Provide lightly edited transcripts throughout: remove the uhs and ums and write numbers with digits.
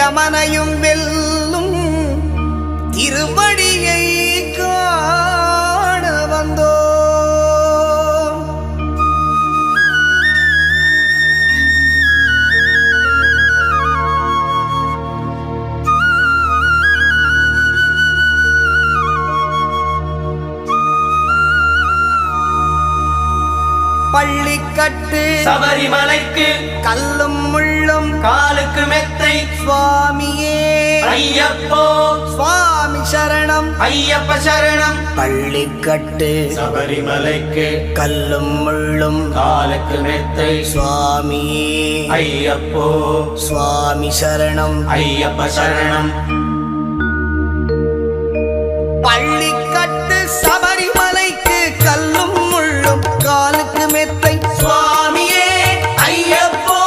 யமனையும் வெல்லும் திருவடியை காண வந்தோ. பள்ளிக்கட்டு சபரிமலைக்கு கல்லும் முள்ளும் காலுக்கு மெத்தை சுவாமியே ஐயப்போ சுவாமி சரணம் ஐயப்ப சரணம். பள்ளிக்கட்டு சபரிமலைக்கு கல்லும் முள்ளும் காலுக்கு மெத்தை சுவாமியே ஐயப்போ சுவாமி சரணம் ஐயப்ப சரணம். பள்ளிக்கட்டு சபரிமலைக்கு கல்லும் முள்ளும் காலுக்கு மெத்தை சுவாமியே ஐயப்போ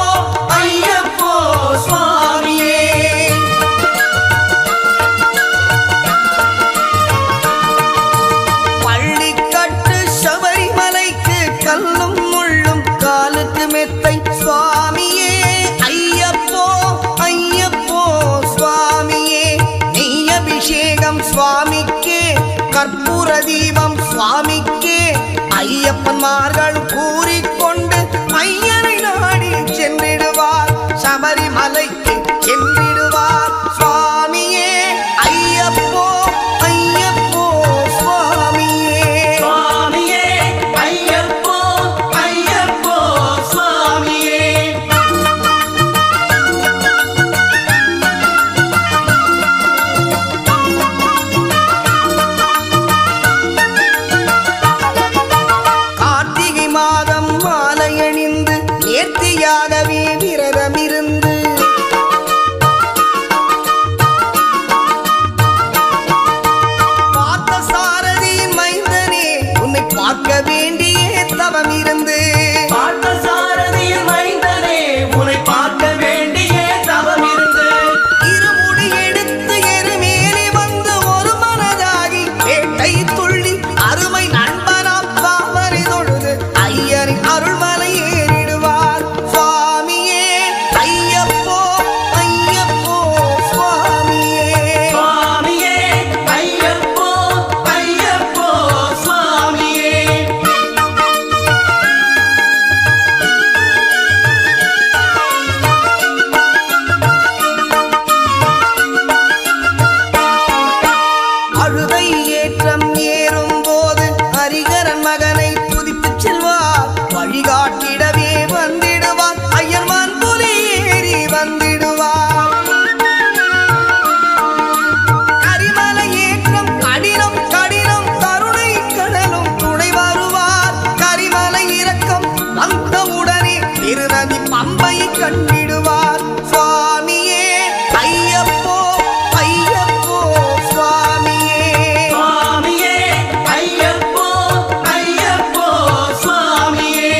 ஐயப்போ சுவாமியே. பள்ளிக்கட்டு சபரிமலைக்கு கல்லும் முள்ளும் காலுக்கு மெத்தை சுவாமியே ஐயப்போ ஐயப்போ சுவாமியே. நெய் அபிஷேகம் சுவாமிக்கே கற்பூர தீபம் சுவாமிக்கே ஐயப்பன்மார்கள் கூறிக்கொண்டு ஐயனை நாடி சென்றிடுவார் சபரிமலைக்கு சென்றிடுவார் சுவாமியே ஐயப்போ ஐயப்போ சுவாமியே சுவாமியே ஐயப்போ ஐயப்போ சுவாமியே. கார்த்திகை மாதம் மாலையணிந்து நேர்த்தியாகவே விரதமிருந்து பார்த்த சாரதியின் மைந்தனே உன்னை பார்க்க வேண்டிய தவம் இருந்து பார்த்தசாரதியின் மைந்தனே உன்னை பார்க்க வேண்டிய தவம் இருந்து இருமுடி எடுத்து எருமேலி வந்து ஒரு மனதாகி வேட்டை துள்ளி அருமை நண்பனாம் பாவரை தொழுது ஐயரின் அருள்மலை ஏறிடுவார் சுவாமியே ஐயப்போ ஐயப்போ சுவாமியே. சுவாமியே ஐயப்போ ஐயப்போ சுவாமியே. அழுதை ஏற்றம் ஏறும் போது ஹரிகரன் மகனை துதித்துச் செல்வார் வழிகாட்டிடவே வந்திடுவார் ஐயர்மான் புலி ஏறி வந்திடுவார். கரிமலை ஏற்றம் கடினம் கடினம் கருணை கடலும் துணை வருவார். கரிமலை இறக்கம் வந்தவுடனே திருநதி பம்பை கண்டிடுவார் சுவாமியே ஐயப்போ ஐயப்போ சுவாமியே. சுவாமியே ஐயப்போ ஐயப்போ சுவாமியே.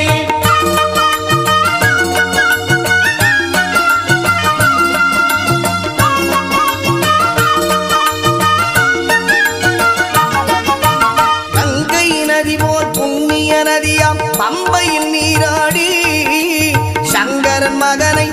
கங்கை நதி போல் புண்ணிய நதியாம் பம்பையில் நீராடி சங்கரன் மகனை